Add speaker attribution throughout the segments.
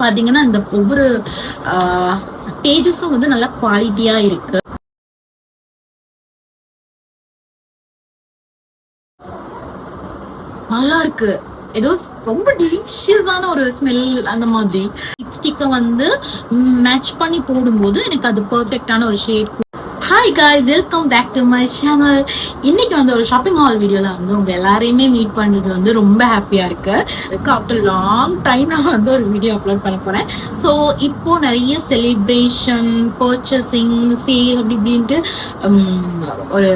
Speaker 1: பாத்தீங்கன்னா இந்த ஒவ்வொரு பேஜஸும் வந்து நல்லா குவாலிட்டியா இருக்கு. நல்லா இருக்கு. ஏதோ ரொம்ப டெலிஷியஸான ஒரு ஸ்மெல். அந்த மாதிரி லிப்ஸ்டிக்கை வந்து மேட்ச் பண்ணி போடும்போது எனக்கு அது பெர்ஃபெக்டான ஒரு shade. Hi guys, welcome back to my channel. இன்னைக்கு வந்து ஒரு ஷாப்பிங் ஹால் வீடியோல வந்து உங்க எல்லாரையுமே மீட் பண்றது வந்து ரொம்ப ஹாப்பியா இருக்கு. ஆஃப்டர் லாங் டைம் நான் வந்து ஒரு வீடியோ அப்லோட் பண்ண போறேன். ஸோ இப்போ நிறைய செலிப்ரேஷன், பர்ச்சேசிங், சேல் அப்படி இப்படின்ட்டு ஒரு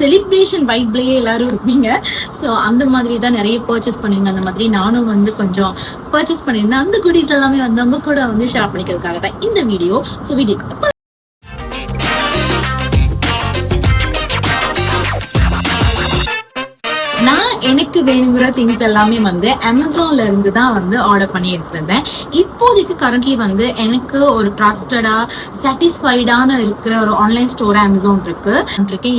Speaker 1: செலிப்ரேஷன் வைப்லயே எல்லாரும் இருப்பீங்க. ஸோ அந்த மாதிரி தான் நிறைய பர்ச்சேஸ் பண்ணுவீங்க. அந்த மாதிரி நானும் வந்து கொஞ்சம் பர்ச்சேஸ் பண்ணியிருந்தேன். அந்த குடீஸ் எல்லாமே வந்து அவங்க கூட வந்து ஷேர் பண்ணிக்கிறதுக்காக தான் இந்த வீடியோ. ஸோ வீடியோக்கு எனக்கு வேணுங்கிற திங்ஸ் எல்லாமே வந்து அமேசான்ல இருந்து தான் வந்து ஆர்டர் பண்ணி எடுத்திருந்தேன். இப்போதைக்கு கரண்ட்லி வந்து எனக்கு ஒரு ட்ரஸ்டடா சாட்டிஸ்ஃபைடான இருக்கிற ஒரு ஆன்லைன் ஸ்டோர் அமேசான் இருக்கு.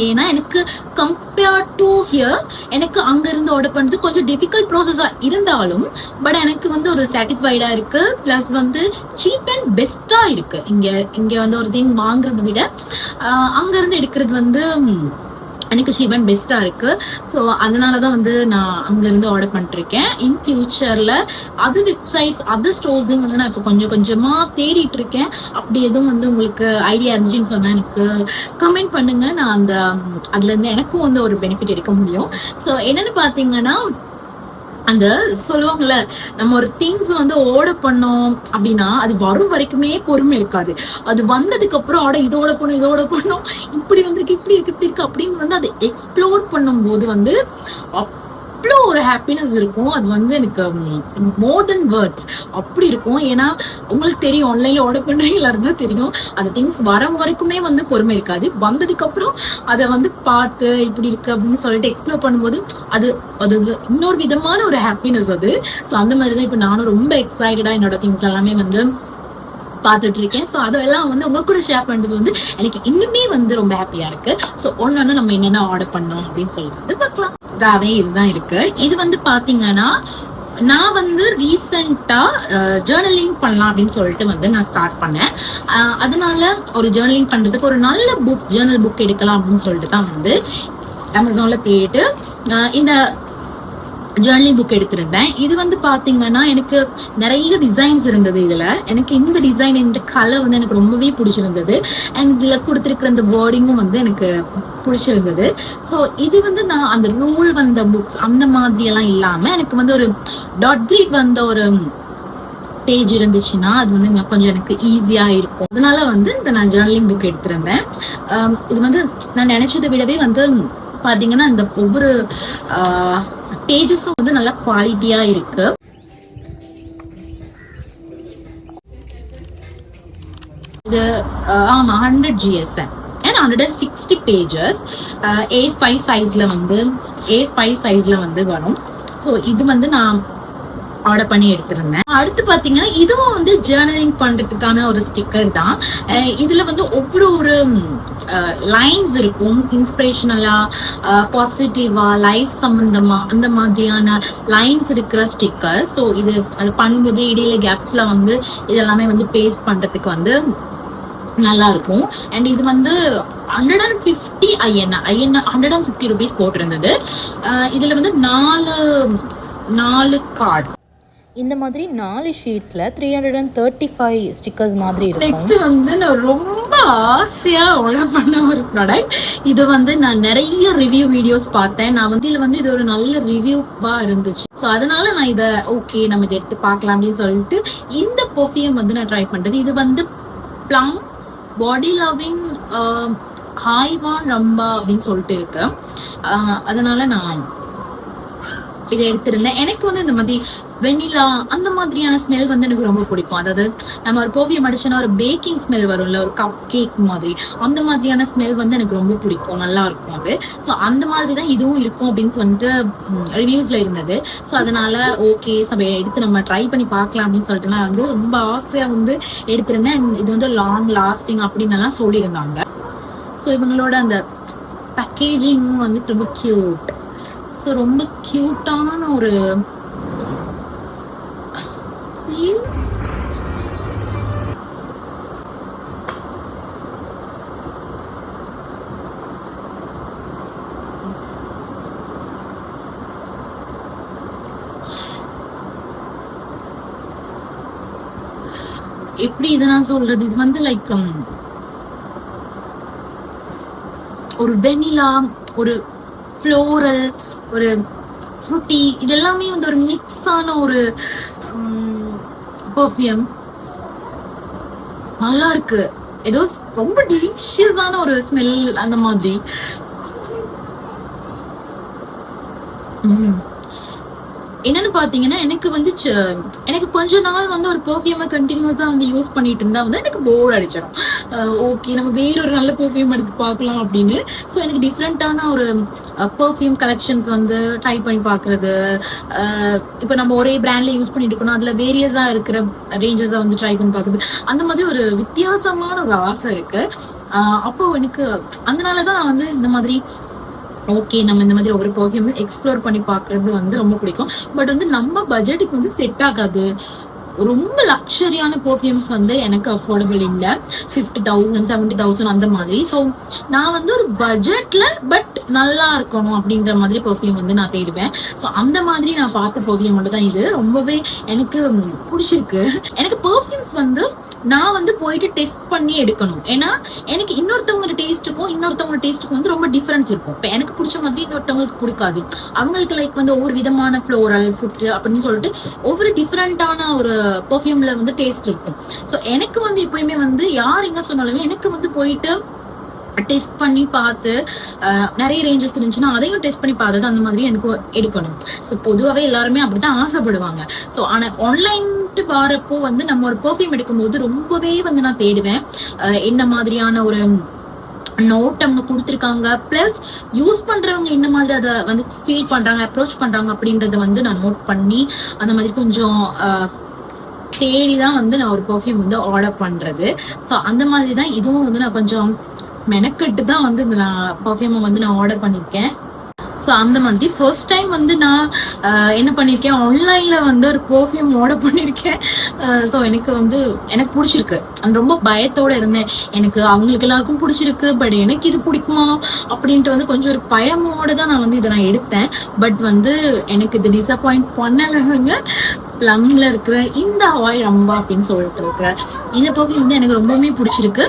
Speaker 1: ஏன்னா எனக்கு கம்பேர்ட் டு ஹியர் எனக்கு அங்க இருந்து ஆர்டர் பண்றது கொஞ்சம் டிஃபிகல்ட் ப்ராசஸா இருந்தாலும் பட் எனக்கு வந்து ஒரு சாட்டிஸ்ஃபைடா இருக்கு. பிளஸ் வந்து சீப் அண்ட் பெஸ்டா இருக்கு. இங்க வந்து ஒரு திங் வாங்குறத விட அங்க இருந்து எடுக்கிறது வந்து எனக்கு ஷீவன் பெஸ்டா இருக்கு. ஸோ அதனாலதான் வந்து நான் அங்க இருந்து ஆர்டர் பண்ணிருக்கேன். இன் ஃபியூச்சர்ல அது வெப்சைட்ஸ், அது ஸ்டோர்ஸும் வந்து நான் இப்போ கொஞ்சம் கொஞ்சமா தேடிட்டு இருக்கேன். அப்படி எதுவும் வந்து உங்களுக்கு ஐடியா இருந்துச்சுன்னு சொன்னா எனக்கு கமெண்ட் பண்ணுங்க. நான் அதுல இருந்து எனக்கும் வந்து ஒரு பெனிஃபிட் எடுக்க முடியும். ஸோ என்னன்னு பாத்தீங்கன்னா, அந்த சொல்லுவாங்கல்ல, நம்ம ஒரு திங்ஸ் வந்து ஆர்டர் பண்ணோம் அப்படின்னா அது வரும் வரைக்குமே பொறுமை இருக்காது. அது வந்ததுக்கு அப்புறம் இதோட பண்ணும் இப்படி வந்திருக்கு, இப்படி இருக்கு அப்படின்னு வந்து அதை எக்ஸ்ப்ளோர் பண்ணும் போது வந்து அவ்வளோ ஒரு ஹாப்பினஸ் இருக்கும். அது வந்து எனக்கு மோர் தென் வேர்ட்ஸ் அப்படி இருக்கும். ஏன்னா உங்களுக்கு தெரியும், ஆன்லைன்ல ஆர்டர் பண்றீங்களா இருந்தா தெரியும், அந்த திங்ஸ் வர வரைக்குமே வந்து பொறுமை இருக்காது. வந்ததுக்கு அப்புறம் அதை வந்து பார்த்து இப்படி இருக்கு அப்படின்னு சொல்லிட்டு எக்ஸ்ப்ளோர் பண்ணும்போது அது இன்னொரு விதமான ஒரு ஹாப்பினஸ் அது. ஸோ அந்த மாதிரி தான் இப்போ நானும் ரொம்ப எக்ஸைட்டடா என்னோட திங்ஸ் எல்லாமே வந்து பார்த்துட்டு இருக்கேன். ஸோ அதெல்லாம் வந்து உங்க கூட ஷேர் பண்றது வந்து எனக்கு இன்னுமே வந்து ரொம்ப ஹாப்பியா இருக்கு. ஸோ ஒன்னொன்னு நம்ம என்னென்ன ஆர்டர் பண்ணோம் அப்படின்னு சொல்லிட்டு பார்க்கலாம். இதுதான் இருக்கு. இது வந்து பாத்தீங்கன்னா, நான் வந்து ரீசெண்டா ஜேர்னலிங் பண்ணலாம் அப்படின்னு சொல்லிட்டு வந்து நான் ஸ்டார்ட் பண்ணேன். அதனால ஒரு ஜேர்னலிங் பண்றதுக்கு ஒரு நல்ல ஜேர்னல் புக் எடுக்கலாம் அப்படின்னு சொல்லிட்டு தான் வந்து அமேசான்ல தேடிட்டு இந்த ஜேர்னலிங் புக் எடுத்திருந்தேன். இது வந்து பாத்தீங்கன்னா எனக்கு நிறைய டிசைன்ஸ் இருந்தது. இதுல எனக்கு இந்த டிசைன், இந்த கலர் வந்து எனக்கு ரொம்பவே பிடிச்சிருந்தது. அண்ட் இதுல கொடுத்திருக்கிற இந்த வேர்டிங்கும் வந்து எனக்கு பிடிச்சிருந்தது. ஸோ இது வந்து நான் அந்த ரூல் வந்த புக்ஸ் அந்த மாதிரி எல்லாம் இல்லாம எனக்கு வந்து ஒரு டாட் கிரீட் வந்த ஒரு பேஜ் இருந்துச்சுன்னா அது வந்து கொஞ்சம் எனக்கு ஈஸியா இருக்கும். அதனால வந்து இந்த நான் ஜேர்னலிங் புக் எடுத்திருந்தேன். இது வந்து நான் நினைச்சதை விடவே வந்து பாத்தீங்கன்னா இந்த ஒவ்வொரு பேஜஸும் வந்து நல்லா குவாலிட்டியா இருக்கு. இது 100 GSM and 160 pages. A5 சைஸ்ல வந்து வரும். ஸோ இது வந்து நான் ஆர்டர் பண்ணி எடுத்திருந்தேன். அடுத்து பாத்தீங்கன்னா இதுவும் வந்து ஜேர்னலிங் பண்றதுக்கான ஒரு ஸ்டிக்கர் தான். இதுல வந்து ஒவ்வொரு லைன்ஸ் இருக்கும், இன்ஸ்பிரேஷனலா, பாசிட்டிவா, லைஃப் சம்பந்தமா அந்த மாதிரியான லைன்ஸ் இருக்கிற ஸ்டிக்கர். ஸோ இது அது பண்ணும்போது இடையில கேப்ஸ்ல வந்து இதெல்லாமே வந்து பேஸ்ட் பண்றதுக்கு வந்து நல்லா இருக்கும். அண்ட் இது வந்து 150 150 rupees போட்டிருந்தது. இதுல வந்து 4 கார்டு,
Speaker 2: இந்த மாதிரி 4 ஷீட்ஸ்ல 335 ஸ்டிக்கர்ஸ் மாதிரி இருக்கும்.
Speaker 1: நெக்ஸ்ட் வந்து நான் ரொம்ப ஆசையா ஆர்டர் பண்ண ஒரு ப்ராடக்ட். இது வந்து நான் நிறைய ரிவ்யூ வீடியோஸ் பார்த்தேன். நான் வந்து இதுல வந்து இது ஒரு நல்ல ரிவ்யூவா இருந்துச்சு. ஸோ அதனால நான் இதை ஓகே நம்ம இதை எடுத்து பார்க்கலாம் அப்படின்னு சொல்லிட்டு இந்த பெர்ஃப்யூம் வந்து நான் ட்ரை பண்றது. இது வந்து ப்ளம் பாடி லவிங் ஹாய்வான் ரம்பா அப்படின்னு சொல்லிட்டு இருக்கு. அதனால நான் இதை எடுத்திருந்தேன். எனக்கு வந்து இந்த மாதிரி வெனிலா அந்த மாதிரியான ஸ்மெல் வந்து எனக்கு ரொம்ப பிடிக்கும். அதாவது நம்ம ஒரு பெர்ஃப்யூம் அடிச்சோன்னா ஒரு பேக்கிங் ஸ்மெல் வரும்ல, ஒரு கப் கேக் மாதிரி, அந்த மாதிரியான ஸ்மெல் வந்து எனக்கு ரொம்ப பிடிக்கும், நல்லா இருக்கும் அது. ஸோ அந்த மாதிரி தான் இதுவும் இருக்கும் அப்படின்னு சொல்லிட்டு ரிவ்யூஸ்ல இருந்தது. ஸோ அதனால ஓகே எடுத்து நம்ம ட்ரை பண்ணி பார்க்கலாம் அப்படின்னு சொல்லிட்டு நான் வந்து ரொம்ப ஆசையா வந்து எடுத்திருந்தேன். இது வந்து லாங் லாஸ்டிங் அப்படின்னு எல்லாம் சொல்லியிருந்தாங்க. ஸோ இவங்களோட அந்த பேக்கேஜிங் வந்து ரொம்ப கியூட். ஸோ ரொம்ப கியூட்டான ஒரு எப்படி இதை நான் சொல்றது, இது வந்து லைக் ஒரு வெனிலா, ஒரு ஃப்ளோரல், ஒரு ஃப்ரூட்டி, இதெல்லாமே வந்து ஒரு மிக்ஸ் ஆன ஒரு பெர்ஃப்யூம். நல்லா இருக்கு, ஏதோ ரொம்ப டெலிஷியஸான ஒரு ஸ்மெல் அந்த மாதிரி. என்னன்னு பாத்தீங்கன்னா, எனக்கு வந்து எனக்கு கொஞ்ச நாள் வந்து ஒரு பெர்ஃப்யூமை கண்டினியூஸா வந்து யூஸ் பண்ணிட்டு இருந்தா வந்து எனக்கு போர் அடிச்சிடும். ஓகே, நம்ம வேறொரு நல்ல பெர்ஃப்யூம் எடுத்து பார்க்கலாம் அப்படின்னு. ஸோ எனக்கு டிஃப்ரெண்டான ஒரு பெர்ஃப்யூம் கலெக்ஷன்ஸ் வந்து ட்ரை பண்ணி பார்க்கறது. இப்போ நம்ம ஒரே பிராண்ட்ல யூஸ் பண்ணிட்டு இருக்கணும், அதுல வேரியஸா இருக்கிற ரேஞ்சஸை வந்து ட்ரை பண்ணி பார்க்குறது, அந்த மாதிரி ஒரு வித்தியாசமான ஒரு ஆசை இருக்கு. அப்போ எனக்கு அதனாலதான் நான் வந்து இந்த மாதிரி ஓகே நம்ம இந்த மாதிரி ஒவ்வொரு பெர்ஃப்யூம் எக்ஸ்ப்ளோர் பண்ணி பார்க்கறது வந்து ரொம்ப பிடிக்கும். பட் வந்து நம்ம பட்ஜெட்டுக்கு வந்து செட் ஆகாது. ரொம்ப லக்ஸரியான பெர்ஃப்யூம்ஸ் வந்து எனக்கு அஃபோர்டபுள் இல்லை. 50,000 70,000 அந்த மாதிரி. ஸோ நான் வந்து ஒரு பட்ஜெட்ல பட் நல்லா இருக்கணும் அப்படின்ற மாதிரி பெர்ஃப்யூம் வந்து நான் தேடுவேன். ஸோ அந்த மாதிரி நான் பார்த்த பெர்ஃப்யூம் மட்டும் தான் இது. ரொம்பவே எனக்கு பிடிச்சிருக்கு. எனக்கு பெர்ஃப்யூம்ஸ் வந்து நான் வந்து போயிட்டு டெஸ்ட் பண்ணி எடுக்கணும். ஏன்னா எனக்கு இன்னொருத்தவங்க டேஸ்ட்டுக்கும் வந்து ரொம்ப டிஃபரன்ஸ் இருக்கும். இப்போ எனக்கு பிடிச்ச மாதிரி இன்னொருத்தவங்களுக்கு பிடிக்காது. அவங்களுக்கு லைக் வந்து ஒவ்வொரு விதமான ஃப்ளோரல், ஃப்ரூட் அப்படின்னு சொல்லிட்டு ஒவ்வொரு டிஃப்ரெண்டான ஒரு பெர்ஃப்யூம்ல வந்து டேஸ்ட் இருக்கும். ஸோ எனக்கு வந்து எப்பயுமே வந்து யார் என்ன சொன்னாலுமே எனக்கு வந்து போயிட்டு டெஸ்ட் பண்ணி பார்த்து நிறைய ரேஞ்சஸ் இருந்துச்சுன்னா அதையும் டெஸ்ட் பண்ணி பார்த்து அந்த மாதிரி எனக்கு எடுக்கணும். ஸோ பொதுவாகவே எல்லாருமே அப்படிதான் ஆசைப்படுவாங்க. ஸோ ஆனால் ஆன்லைன்ட்டு வரப்போ வந்து நம்ம ஒரு பெர்ஃப்யூம் எடுக்கும்போது ரொம்பவே வந்து நான் தேடுவேன் என்ன மாதிரியான ஒரு நோட் அவங்க கொடுத்துருக்காங்க, பிளஸ் யூஸ் பண்றவங்க என்ன மாதிரி அதை வந்து ஃபீல் பண்றாங்க, அப்ரோச் பண்றாங்க அப்படின்றத வந்து நான் நோட் பண்ணி அந்த மாதிரி கொஞ்சம் தேடிதான் வந்து நான் ஒரு பெர்ஃப்யூம் வந்து ஆர்டர் பண்றது. ஸோ அந்த மாதிரி தான் இதுவும் வந்து நான் கொஞ்சம் மெனக்கெட்டு தான் வந்து இந்த பெர்ஃப்யூமை வந்து நான் ஆர்டர் பண்ணியிருக்கேன். ஸோ அந்த மாதிரி ஃபர்ஸ்ட் டைம் வந்து நான் என்ன பண்ணியிருக்கேன், ஆன்லைன்ல வந்து ஒரு பெர்ஃப்யூம் ஆர்டர் பண்ணியிருக்கேன். ஸோ எனக்கு பிடிச்சிருக்கு. ரொம்ப பயத்தோட இருந்தேன். எனக்கு அவங்களுக்கு எல்லாருக்கும் பிடிச்சிருக்கு, பட் எனக்கு இது பிடிக்குமா அப்படின்ட்டு வந்து கொஞ்சம் ஒரு பயமோட தான் நான் வந்து இதை நான் எடுத்தேன். பட் வந்து எனக்கு இது டிசப்பாயிண்ட் பண்ணலைங்க. ப்ளம்ல இருக்கிற இந்த ஆயில் ரொம்ப அப்படின்னு சொல்லிட்டு இருக்கிற இந்த பெர்ஃப்யூம் வந்து எனக்கு ரொம்பவுமே பிடிச்சிருக்கு.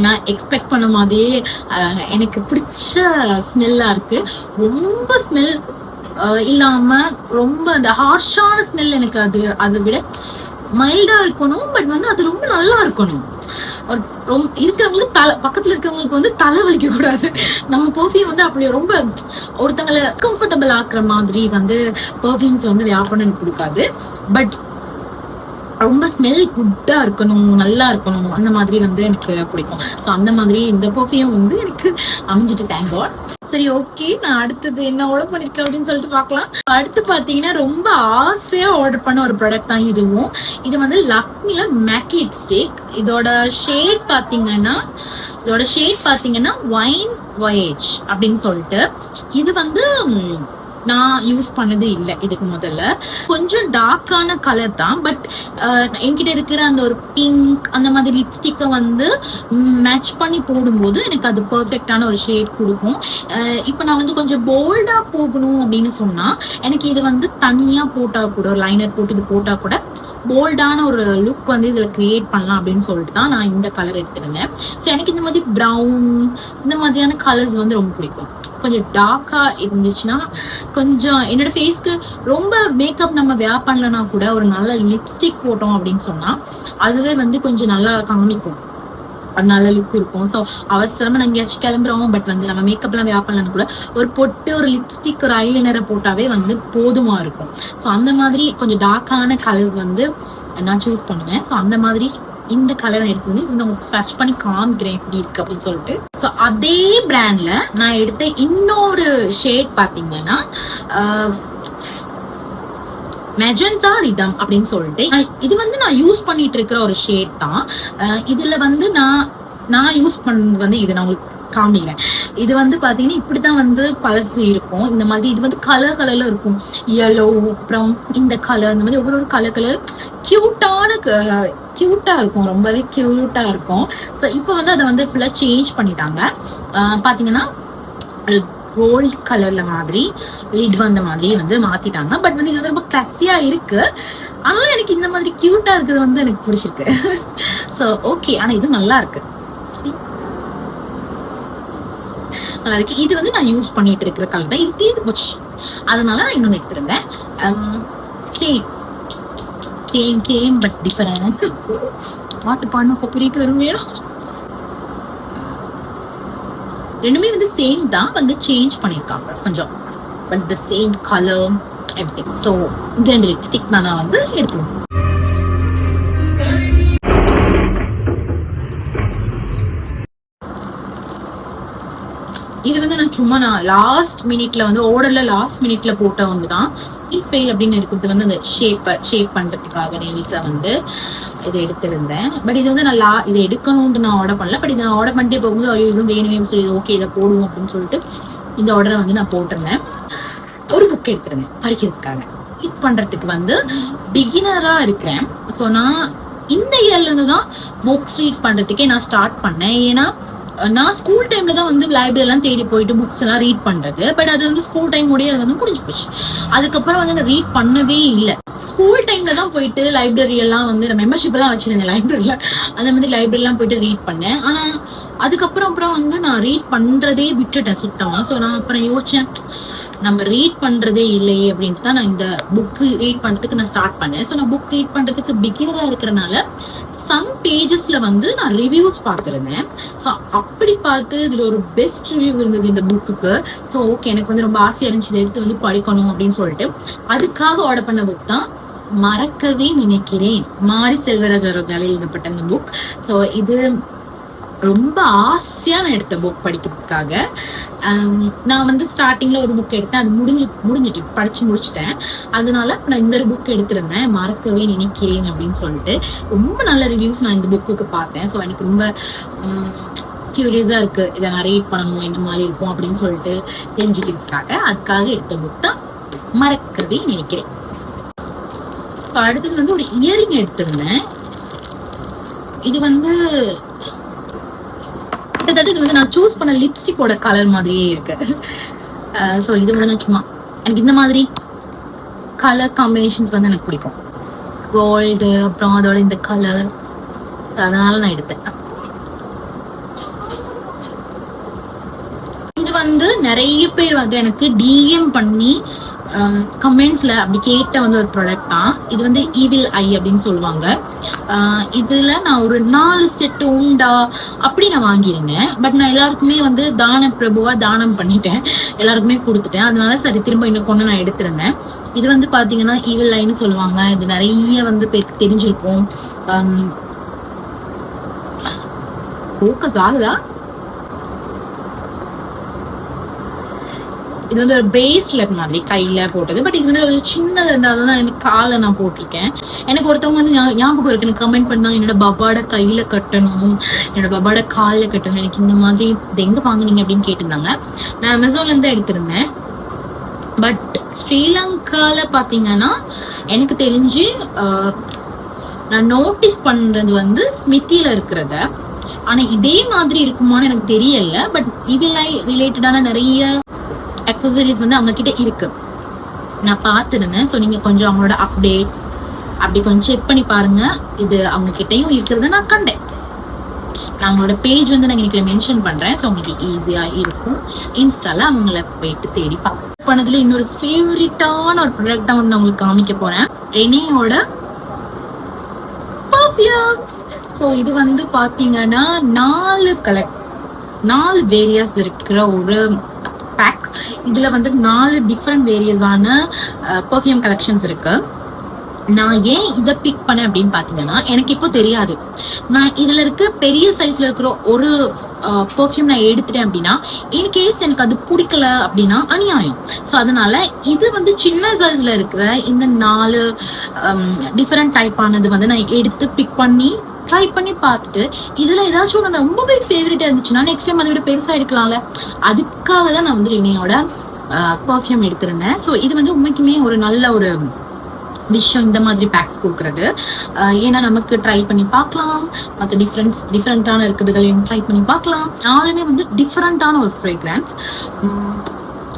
Speaker 1: நான் எக்ஸ்பெக்ட் பண்ண மாதிரியே எனக்கு பிடிச்ச ஸ்மெல்லா இருக்கு. ரொம்ப ஸ்மெல் இல்லாம ரொம்ப அந்த ஹார்ஷான ஸ்மெல் எனக்கு அதை விட மைல்டா இருக்கணும். பட் வந்து அது ரொம்ப நல்லா இருக்கணும். ரொம்ப இருக்கிறவங்களுக்கு பக்கத்துல இருக்கிறவங்களுக்கு வந்து தலை வலிக்க கூடாது. நம்ம பெர்ஃப்யூம் வந்து அப்படி ரொம்ப ஒருத்தங்களை கம்ஃபர்டபுள் ஆக்குற மாதிரி வந்து பெர்ஃப்யூம்ஸ் வந்து வியாபாரம் எனக்கு பிடிக்காது. பட் ரொம்ப ஸ்மெல் குட்டா இருக்கணும், நல்லா இருக்கணும், அந்த மாதிரி வந்து எனக்கு பிடிக்கும். ஸோ அந்த மாதிரி இந்த பெர்ஃப்யூம் வந்து எனக்கு அமைஞ்சிட்டு, தேங்க் காட். சரி, ஓகே, நான் அடுத்தது என்ன ஆர்டர் பண்ணிருக்கேன் அப்படின்னு சொல்லிட்டு பார்க்கலாம். அடுத்து பாத்தீங்கன்னா ரொம்ப ஆசையா ஆர்டர் பண்ண ஒரு ப்ராடக்ட் தான் இதுவும். இது வந்து லக்மில மேட் லிப்ஸ்டிக். இதோட ஷேட் பாத்தீங்கன்னா வைன் வாயேஜ் அப்படின்னு சொல்லிட்டு. இது வந்து நான் யூஸ் பண்ணதே இல்லை இதுக்கு முதல்ல. கொஞ்சம் டார்க்கான கலர் தான். பட் என்கிட்ட இருக்கிற அந்த ஒரு பிங்க் அந்த மாதிரி லிப்ஸ்டிக்கை வந்து மேட்ச் பண்ணி போடும்போது எனக்கு அது பர்ஃபெக்டான ஒரு ஷேட் கொடுக்கும். இப்போ நான் வந்து கொஞ்சம் போல்டா போகணும் அப்படின்னு சொன்னா எனக்கு இது வந்து தனியா போட்டா கூட, ஒரு லைனர் போட்டு இது போட்டா கூட போல்டான ஒரு லுக் வந்து இதுல கிரியேட் பண்ணலாம் அப்படின்னு சொல்லிட்டு தான் நான் இந்த கலர் எடுத்திருந்தேன். ஸோ எனக்கு இந்த மாதிரி ப்ரௌன் இந்த மாதிரியான கலர்ஸ் வந்து ரொம்ப பிடிக்கும். கொஞ்சம் டார்க்கா இருந்துச்சுன்னா, கொஞ்சம் என்னோட ஃபேஸ்க்கு ரொம்ப மேக்கப் நம்ம வேர் பண்ணலன்னா கூட ஒரு நல்ல லிப்ஸ்டிக் போட்டோம் அப்படின்னு சொன்னா அதுவே வந்து கொஞ்சம் நல்லா காமிக்கும், ஒரு நல்ல லுக் இருக்கும். ஸோ அவசரமா நாங்கள் எங்கேயாச்சும் கிளம்புறோம், பட் வந்து நம்ம மேக்கப்லாம் வேர் பண்ணலன்னு கூட ஒரு பொட்டு, ஒரு லிப்ஸ்டிக், ஒரு ஐலைனரை போட்டாவே வந்து போதுமா இருக்கும். ஸோ அந்த மாதிரி கொஞ்சம் டார்க்கான கலர்ஸ் வந்து நான் சூஸ் பண்ணுவேன். ஸோ அந்த மாதிரி இந்த கலர் எடுத்து வந்து இது உங்களுக்கு ஸ்வட்ச் பண்ணி காமிக்கிறேன் எப்படி இருக்கு அப்படின்னு சொல்லிட்டு. ஸோ அதே பிராண்ட்ல நான் எடுத்த இன்னொரு ஷேட் பாத்தீங்கன்னா மெஜந்தா ரிதம் அப்படின்னு சொல்லிட்டு, இது வந்து நான் யூஸ் பண்ணிட்டு இருக்கிற ஒரு ஷேட் தான். இதுல வந்து நான் யூஸ் பண்ணது வந்து இது நான் உங்களுக்கு காமிக்கிறேன். இது வந்து பாத்தீங்கன்னா இப்படிதான் வந்து பழசு இருக்கும். இந்த மாதிரி இது வந்து கலர்ல இருக்கும். yellow, அப்புறம் இந்த கலர், இந்த மாதிரி ஒவ்வொரு கலர் கியூட்டா இருக்கும், ரொம்பவே கியூட்டா இருக்கும். ஸோ இப்போ வந்து அதை வந்து ஃபுல்லா சேஞ்ச் பண்ணிட்டாங்க. பாத்தீங்கன்னா கோல்ட் கலர்ல மாதிரி லிட் வந்த மாதிரி வந்து மாத்திட்டாங்க. பட் வந்து இது ரொம்ப கிளாஸியா இருக்கு. ஆனா எனக்கு இந்த மாதிரி கியூட்டா இருக்கிறது வந்து எனக்கு பிடிச்சிருக்கு. So okay. ஆனா இது நல்லா இருக்கு, நல்லா இருக்கு. இது வந்து நான் யூஸ் பண்ணிட்டு இருக்கிற கலர் தான். இது தீர்ந்து போச்சு, அதனால நான் இன்னொன்னு எடுத்திருந்தேன். Same same same but different. பாட்டு பாடணும் காப்பிரைட் வரும் வேணும். ரெண்டுமே வந்து சேம் தான், வந்து சேஞ்ச் பண்ணிருக்காங்க கொஞ்சம், but the same colour everything. So இந்த 2 லிப்ஸ்டிக் நான் வந்து எடுத்துருவேன். இது வந்து நான் சும்மா லாஸ்ட் மினிட்ல வந்து ஆர்டர்ல லாஸ்ட் மினிட்ல போட்ட ஒன்று தான். ஃபெயில் அப்படின்னு இருக்கிறது வந்து அந்த ஷேப் பண்றதுக்காக நெயில்ஸை வந்து இதை எடுத்திருந்தேன். பட் இது வந்து நான் இதை எடுக்கணும்னு நான் ஆர்டர் பண்ணல. பட் இதை நான் ஆர்டர் பண்ணிட்டே போகும்போது ஐயோ இதுவும் வேணுமே சொல்லி ஓகே இதை போடுவோம் அப்படின்னு சொல்லிட்டு இந்த ஆர்டரை வந்து நான் போட்டிருந்தேன். ஒரு புக் எடுத்திருந்தேன் படிக்கிறதுக்காக. ரீட் பண்றதுக்கு வந்து பிகினரா இருக்கிறேன். ஸோ நான் இந்த இயர்ல இருந்து தான் புக்ஸ் ரீட் பண்றதுக்கே நான் ஸ்டார்ட் பண்ணேன். ஏன்னா நான் ஸ்கூல் டைம்ல தான் வந்து லைப்ரரி எல்லாம் தேடி போயிட்டு புக்ஸ் எல்லாம் ரீட் பண்றது. பட் அது வந்து ஸ்கூல் டைம் முடிய அது வந்து முடிஞ்சு போச்சு. அதுக்கப்புறம் வந்து நான் ரீட் பண்ணவே இல்லை. ஸ்கூல் டைம்ல தான் போயிட்டு லைப்ரரி எல்லாம் வந்து மெம்பர்ஷிப் எல்லாம் வச்சிருந்தேன் லைப்ரரியில. அந்த மாதிரி லைப்ரரி எல்லாம் போயிட்டு ரீட் பண்ணேன். ஆனா அதுக்கப்புறம் வந்து நான் ரீட் பண்றதே விட்டுட்டேன் சுத்தமா. ஸோ நான் அப்புறம் யோசிச்சேன், நம்ம ரீட் பண்றதே இல்லையே அப்படின்ட்டு தான் நான் இந்த புக் ரீட் பண்றதுக்கு நான் ஸ்டார்ட் பண்ணேன். ஸோ நான் புக் ரீட் பண்றதுக்கு பிகினரா இருக்கிறனால சம் பேஜஸ்ல வந்து நான் ரிவ்யூஸ் பார்த்துருந்தேன். ஸோ அப்படி பார்த்து இதுல ஒரு பெஸ்ட் ரிவ்யூ இருந்தது இந்த புக்குக்கு. ஸோ ஓகே எனக்கு வந்து ரொம்ப ஆசையா இருந்துச்சு இதை எடுத்து வந்து படிக்கணும் அப்படின்னு சொல்லிட்டு அதுக்காக ஆர்டர் பண்ண புக் தான் மறக்கவே நினைக்கிறேன், மாரி செல்வராஜ் அவர்களால் எழுதப்பட்ட இந்த புக். ஸோ இது ரொம்ப ஆசையா நான் எடுத்த புக் படிக்கிறதுக்காக. நான் வந்து ஸ்டார்டிங்ல ஒரு புக் எடுத்தேன், அது முடிஞ்சிட்டு படிச்சு முடிச்சுட்டேன். அதனால நான் இந்த ஒரு புக் எடுத்திருந்தேன், மறக்கவே நினைக்கிறேன் அப்படின்னு சொல்லிட்டு. ரொம்ப நல்ல ரிவ்யூஸ் நான் இந்த புக்குக்கு பார்த்தேன். ஸோ எனக்கு ரொம்ப கியூரியஸா இருக்கு, இதை நான் ரீட் பண்ணணும் என்ன மாதிரி இருக்கும் அப்படின்னு சொல்லிட்டு தெரிஞ்சுக்கிறதுக்காக அதுக்காக எடுத்த புக் தான் மறக்கவே நினைக்கிறேன். ஸோ அடுத்தது வந்து ஒரு இயரிங் எடுத்திருந்தேன். இது வந்து கிட்டத்தட்ட இது வந்து நான் சூஸ் பண்ண லிப்ஸ்டிக்கோட கலர் மாதிரியே இருக்கு. ஸோ இது வந்து நான் சும்மா எனக்கு இந்த மாதிரி கலர் காம்பினேஷன்ஸ் வந்து எனக்கு பிடிக்கும். கோல்டு அப்புறம் அதோட இந்த கலர், ஸோ அதனால நான் எடுத்தேன். இது வந்து நிறைய பேர் வந்து எனக்கு டிஎம் பண்ணி கமெண்ட்ஸ்ல அப்படி கேட்ட வந்து ஒரு ப்ராடக்ட் தான். இது வந்து ஈவில் ஐ அப்படின்னு சொல்லுவாங்க. இதுல நான் ஒரு 4 செட்டு உண்டா அப்படி நான் வாங்கியிருந்தேன். பட் நான் எல்லாருக்குமே வந்து தான பிரபுவா தானம் பண்ணிட்டேன், எல்லாருக்குமே கொடுத்துட்டேன். அதனால சரி திரும்ப இன்னும் கொண்டு நான் எடுத்திருந்தேன். இது வந்து பாத்தீங்கன்னா ஈவில் ஐன்னு சொல்லுவாங்க. இது நிறைய வந்து பேருக்கு தெரிஞ்சிருக்கும். ஃபோக்கஸ் ஆகுதா? இது வந்து ஒரு பிரேஸ்லெட் மாதிரி கையில போட்டது. பட் இது வந்து ஒரு சின்னது இருந்தாலும் தான் எனக்கு காலை நான் போட்டிருக்கேன். எனக்கு ஒருத்தவங்க வந்து ஞாபகம் இருக்கு, எனக்கு கமெண்ட் பண்ணாங்க என்னோட பபாட கையில கட்டணும், என்னோட பபாட காலில் கட்டணும், எனக்கு இந்த மாதிரி இது எங்க வாங்கினீங்க அப்படின்னு கேட்டிருந்தாங்க. நான் அமேசான்ல இருந்து எடுத்திருந்தேன். பட் ஸ்ரீலங்கால பாத்தீங்கன்னா எனக்கு தெரிஞ்சு நான் நோட்டீஸ் பண்றது வந்து ஸ்மித்தில இருக்கிறத. ஆனா இதே மாதிரி இருக்குமான்னு எனக்கு தெரியல. பட் இதில் ரிலேட்டடான நிறைய அக்சசரிஸ் வந்து அவங்க கிட்ட இருக்கு, நான் பார்த்துருந்தேன். ஸோ நீங்க கொஞ்சம் அவங்களோட அப்டேட்ஸ் அப்படி கொஞ்சம் செக் பண்ணி பாருங்க. இது அவங்க கிட்டையும் இருக்கிறத நான் கண்டேன். நான் அவங்களோட பேஜ் வந்து நான் இன்னைக்கு மென்ஷன் பண்றேன். ஸோ உங்களுக்கு ஈஸியா இருக்கும். இன்ஸ்டால அவங்கள போயிட்டு தேடி பண்ணதுல இன்னொரு ஃபேவரட்டான ஒரு ப்ராடக்டா வந்து நான் உங்களுக்கு காமிக்க போறேன், ரெனேயோட பர்ஃப்யூம்ஸ். ஸோ இது வந்து பாத்தீங்கன்னா 4 வேரியஸ் இருக்கிற ஒரு பேக். இதுல வந்து 4 டிஃப்ரெண்ட் வேரியஸான பர்ஃப்யூம் கலெக்ஷன்ஸ் இருக்கு. நான் ஏன் இதை பிக் பண்ணேன் அப்படின்னு பாத்தீங்கன்னா எனக்கு இப்போ தெரியாது. நான் இதுல இருக்க பெரிய சைஸ்ல இருக்கிற ஒரு பர்ஃப்யூம் நான் எடுத்துட்டேன் அப்படின்னா இன்கேஸ் எனக்கு அது பிடிக்கல அப்படின்னா அநியாயம். ஸோ அதனால இது வந்து சின்ன சைஸ்ல இருக்கிற இந்த 4 டிஃப்ரெண்ட் டைப்பானது வந்து நான் எடுத்து பிக் பண்ணி ட்ரை பண்ணி பார்த்துட்டு இதுல ஏதாச்சும் ஒன்று ரொம்பவே ஃபேவரட்டா இருந்துச்சுன்னா நெக்ஸ்ட் டைம் அதை விட பெருசா எடுக்கலாம்ல, அதுக்காக தான் நான் வந்து ரெனேயோட பர்ஃப்யூம் எடுத்திருந்தேன். ஸோ இது வந்து உண்மைக்குமே ஒரு நல்ல ஒரு விஷயம் இந்த மாதிரி பேக்ஸ் கொடுக்கறது. ஏன்னா நமக்கு ட்ரை பண்ணி பார்க்கலாம், மற்ற டிஃப்ரெண்டான இருக்கிறதுகளையும் ட்ரை பண்ணி பார்க்கலாம். நாலுமே வந்து டிஃப்ரெண்டான ஒரு ஃப்ரேக்ரன்ஸ்.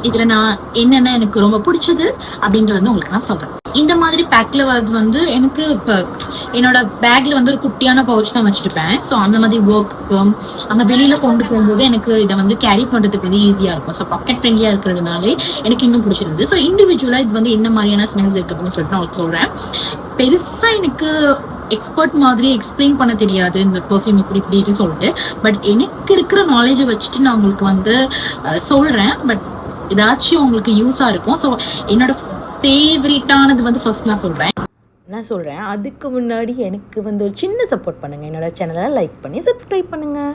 Speaker 1: இதுல நான் என்னென்ன எனக்கு ரொம்ப பிடிச்சது அப்படின்ட்டு வந்து உங்களுக்கு நான் சொல்றேன். இந்த மாதிரி பேக்ல வந்து எனக்கு இப்போ என்னோட பேக்ல வந்து ஒரு குட்டியான பவுச் தான் வச்சிருப்பேன். ஸோ அந்த மாதிரி ஒர்க்கு அங்கே வெளியில கொண்டு போகும்போது எனக்கு இதை வந்து கேரி பண்றதுக்கு வந்து ஈஸியா இருக்கும். ஸோ பாக்கெட் ஃப்ரெண்ட்லியா இருக்கிறதுனாலே எனக்கு இன்னும் பிடிச்சிருந்தது. ஸோ இண்டிவிஜுவலா இது வந்து என்ன மாதிரியான ஸ்மெல்ஸ் இருக்கு அப்படின்னு சொல்லிட்டு நான் உங்களுக்கு சொல்றேன். பெருசா எனக்கு எக்ஸ்பர்ட் மாதிரி எக்ஸ்பிளைன் பண்ண தெரியாது இந்த பெர்ஃப்யூம் இப்படின்னு சொல்லிட்டு. பட் எனக்கு இருக்கிற நாலேஜை வச்சுட்டு நான் உங்களுக்கு வந்து சொல்றேன். பட் ஏதாச்சும் உங்களுக்கு யூஸா இருக்கும். ஸோ என்னோட ஃபேவரட்டானது வந்து ஃபர்ஸ்ட் நான் சொல்கிறேன்.
Speaker 2: அதுக்கு முன்னாடி எனக்கு வந்து ஒரு சின்ன சப்போர்ட் பண்ணுங்கள். என்னோட சேனலை லைக் பண்ணி சப்ஸ்கிரைப் பண்ணுங்கள்.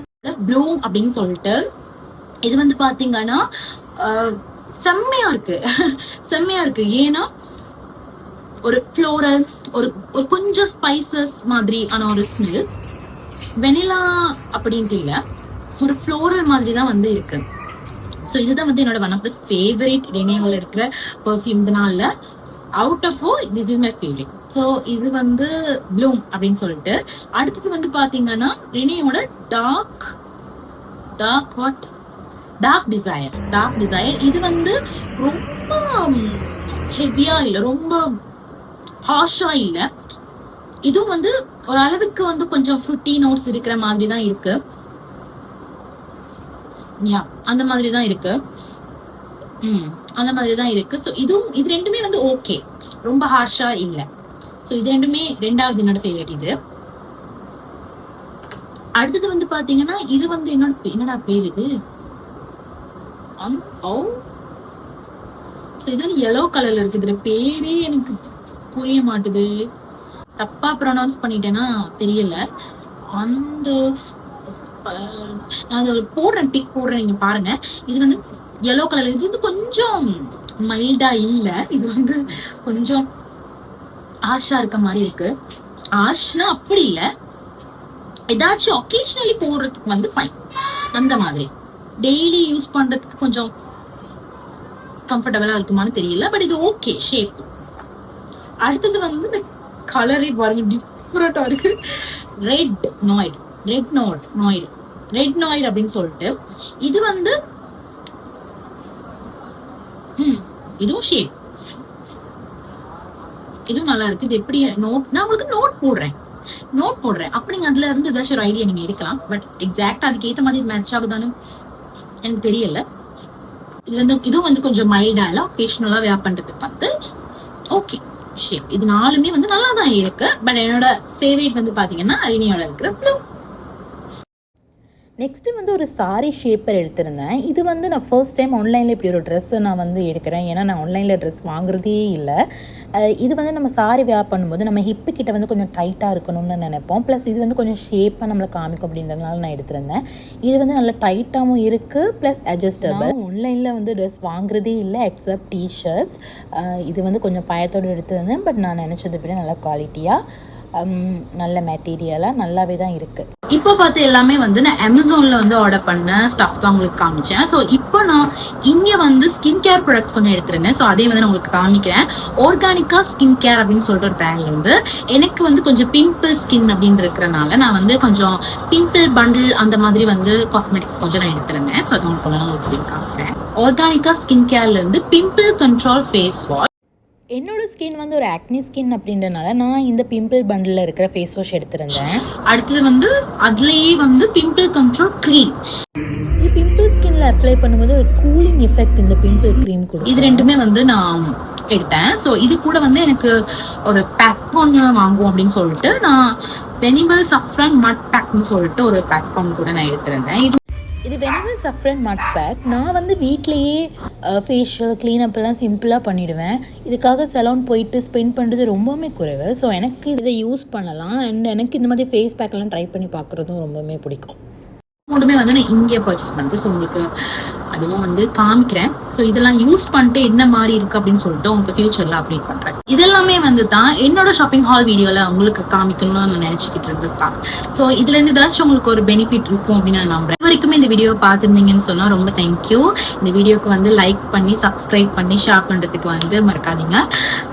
Speaker 1: ப்ளூம் அப்படின்னு சொல்லிட்டு இது வந்து பார்த்தீங்கன்னா செம்மையா இருக்கு. ஏன்னா ஒரு ஃப்ளோரல், ஒரு கொஞ்சம் ஸ்பைசஸ் மாதிரி ஆன ஒரு ஸ்மெல். வெனிலா அப்படின்ட்டு இல்லை, ஒரு ஃப்ளோரல் மாதிரி தான் வந்து இருக்கு. ஸோ இதுதான் வந்து என்னோட ஒன் ஆஃப் த ஃபேவரட் ரெனியோவில் இருக்கிற பர்ஃப்யூம்னால out of this is my favourite. So இது வந்து ப்ளூம் அப்படின்னு சொல்லிட்டு. அடுத்தது வந்து பார்த்தீங்கன்னா ரெனியோட டார்க் டிசைர். இது வந்து ரொம்ப ஹெவியா இல்லை, ரொம்ப ஹார்ஷா இல்லை. இதுவும் வந்து ஒரு அளவுக்கு வந்து கொஞ்சம் ஃப்ரூட்டி நோட்ஸ் இருக்கிற மாதிரி தான் இருக்கு. அந்த மாதிரி தான் இருக்கு. ஸோ இது ரெண்டுமே வந்து ஓகே, ரொம்ப ஹார்ஷா இல்லை. ஸோ இது ரெண்டுமே ரெண்டாவது என்னோட ஃபேவரட். இது அடுத்தது வந்து பாத்தீங்கன்னா இது வந்து என்னடா பேர் இது, இது வந்து yellow கலர்ல இருக்கு. இதுல பேரே எனக்கு புரிய மாட்டுது, தப்பா ப்ரொனவுன்ஸ் பண்ணிட்டேன்னா தெரியல. அந்த நான் அதை பிக் போடுறேன், நீங்க பாருங்க. இது வந்து yellow கலர். இது வந்து கொஞ்சம் மைல்டா இல்ல, இது வந்து கொஞ்சம் ஆஷா இருக்க மாதிரி இருக்கு. ஆஷ்னா அப்படி இல்ல, ஏதாச்சும் ஒகேஷனலி போடுறதுக்கு வந்து ஃபைன். அந்த மாதிரி டெய்லி யூஸ் பண்றதுக்கு கொஞ்சம் கம்ஃபர்டபுளா இருக்குமான்னு தெரியல, பட் இது ஓகே ஷேப். அடுத்தது வந்து இந்த கலரே பாருங்க, டிஃப்ரெண்டா இருக்கு. ரெட் நாய்டு அப்படின்னு சொல்லிட்டு. இது வந்து இதுவும் ஷேப், இதுவும் நல்லா இருக்கு. இது எப்படி நான் உங்களுக்கு நோட் போடுறேன். அப்ப நீங்க அதுல இருந்து ஏதாச்சும் ஒரு ஐடியா நீங்க எடுக்கலாம். பட் எக்ஸாக்டா அதுக்கு ஏற்ற மாதிரி மேட்ச் ஆகுதானு எனக்கு தெரியல. இதுவும் வந்து கொஞ்சம் மைல்டா இல்ல, ஒகேஷனலா வேர் பண்றதுக்கு வந்து ஓகே ஷேப். இது நாலுமே வந்து நல்லா தான் இருக்கு. பட் என்னோட ஃபேவரட் வந்து பாத்தீங்கன்னா ரெனியோல இருக்கிற ப்ளூ.
Speaker 2: நெக்ஸ்ட்டு வந்து ஒரு சாரி ஷேப்பர் எடுத்திருந்தேன். இது வந்து நான் ஃபர்ஸ்ட் டைம் ஆன்லைனில் இப்படி ஒரு ட்ரெஸ்ஸை நான் வந்து எடுக்கிறேன். ஏன்னா நான் ஆன்லைனில் ட்ரெஸ் வாங்குறதே இல்லை. இது வந்து நம்ம சாரி வேர் பண்ணும்போது நம்ம ஹிப்பு கிட்ட வந்து கொஞ்சம் டைட்டாக இருக்கணும்னு நினைப்போம். ப்ளஸ் இது வந்து கொஞ்சம் ஷேப்பாக நம்மளை காமிக்கும் அப்படின்றதுனால நான் எடுத்திருந்தேன். இது வந்து நல்லா டைட்டாகவும் இருக்குது, ப்ளஸ் அட்ஜஸ்டபிள். ஆன்லைனில் வந்து ட்ரெஸ் வாங்குறதே இல்லை எக்ஸப்ட் டிஷர்ட்ஸ். இது வந்து கொஞ்சம் பயத்தோடு எடுத்திருந்தேன். பட் நான் நினச்சதை விட நல்லா குவாலிட்டியாக, நல்ல மெட்டீரியலாக நல்லாவே தான் இருக்குது.
Speaker 1: இப்போ பார்த்து எல்லாமே வந்து நான் அமேசான்ல வந்து ஆர்டர் பண்ண ஸ்டஃப் தான் உங்களுக்கு காமிச்சேன். ஸோ இப்போ நான் இங்கே வந்து ஸ்கின் கேர் ப்ராடக்ட்ஸ் கொஞ்சம் எடுத்துருந்தேன். ஸோ அதே வந்து நான் உங்களுக்கு காமிக்கிறேன். ஆர்கானிக்கா ஸ்கின் கேர் அப்படின்னு சொல்லிட்டு ஒரு பிராண்ட்லேருந்து எனக்கு வந்து கொஞ்சம் பிம்பிள் ஸ்கின் அப்படின்னு இருக்கிறனால நான் வந்து கொஞ்சம் பிம்பிள் பண்டில் அந்த மாதிரி வந்து காஸ்மெட்டிக்ஸ் கொஞ்சம் நான் எடுத்துருந்தேன். ஸோ அது உங்களுக்கு காமிக்கிறேன். ஆர்கானிக்கா ஸ்கின் கேர்லேருந்து பிம்பிள் கண்ட்ரோல் ஃபேஸ் வாஷ்.
Speaker 2: என்னோட ஸ்கின் வந்து ஒரு ஆக்னி ஸ்கின் அப்படின்றனால நான் இந்த பிம்பிள் பண்டில் இருக்கிற ஃபேஸ் வாஷ் எடுத்திருந்தேன்.
Speaker 1: அடுத்தது வந்து அதுலேயே வந்து பிம்பிள் கண்ட்ரோல் க்ரீம்.
Speaker 2: இது பிம்பிள் ஸ்கின்ல அப்ளை பண்ணும்போது ஒரு கூலிங் எஃபெக்ட் இந்த பிம்பிள் க்ரீம் கொடுக்கும்.
Speaker 1: இது ரெண்டுமே வந்து நான் எடுத்தேன். ஸோ இது கூட வந்து எனக்கு ஒரு பேக் ஒன்று வாங்குவோம் அப்படின்னு சொல்லிட்டு நான் வெனிமல் சஃப்ரான் மட் பேக்னு சொல்லிட்டு ஒரு பேக் ஒன்று கூட நான் எடுத்திருந்தேன்.
Speaker 2: இது வெனிமல் சஃப்ரான் மட் பேக். நான் வந்து வீட்லேயே ஃபேஷியல் க்ளீனப் எல்லாம் சிம்பிளாக பண்ணிவிடுவேன். இதுக்காக சலூன் போயிட்டு ஸ்பெண்ட் பண்ணுறது ரொம்பவுமே குறைவு. ஸோ எனக்கு இதை யூஸ் பண்ணலாம். அண்ட் எனக்கு இந்த மாதிரி ஃபேஸ் பேக்கெல்லாம் ட்ரை பண்ணி பார்க்குறதும் ரொம்பவுமே பிடிக்கும்.
Speaker 1: மூணுமே வந்து நான் இங்கே பர்ச்சேஸ் பண்ணுறது. ஸோ உங்களுக்கு அதுவும் வந்து காமிக்கிறேன். ஸோ இதெல்லாம் யூஸ் பண்ணிட்டு என்ன மாதிரி இருக்குது அப்படின்னு சொல்லிட்டு உங்களுக்கு ஃபியூச்சரில் அப்டேட் பண்ணுறேன். இதெல்லாமே வந்து தான் என்னோட ஷாப்பிங் ஹால் வீடியோவில் உங்களுக்கு காமிக்கணும்னு நான் நினச்சிக்கிட்டு இருந்தேன் ஸ்டாஃப். ஸோ இதுலேருந்து ஏதாச்சும் உங்களுக்கு ஒரு பெனிஃபிட் இருக்கும் அப்படின்னு நான் நம்புறேன். வரைக்குமே இந்த வீடியோ பார்த்துருந்தீங்கன்னு சொன்னால் ரொம்ப தேங்க்யூ. இந்த வீடியோக்கு வந்து லைக் பண்ணி சப்ஸ்கிரைப் பண்ணி ஷேர் பண்ணுறதுக்கு வந்து மறக்காதீங்க.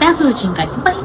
Speaker 1: தேங்க்ஸ் ஃபார் வாட்சிங் கைஸ். பை.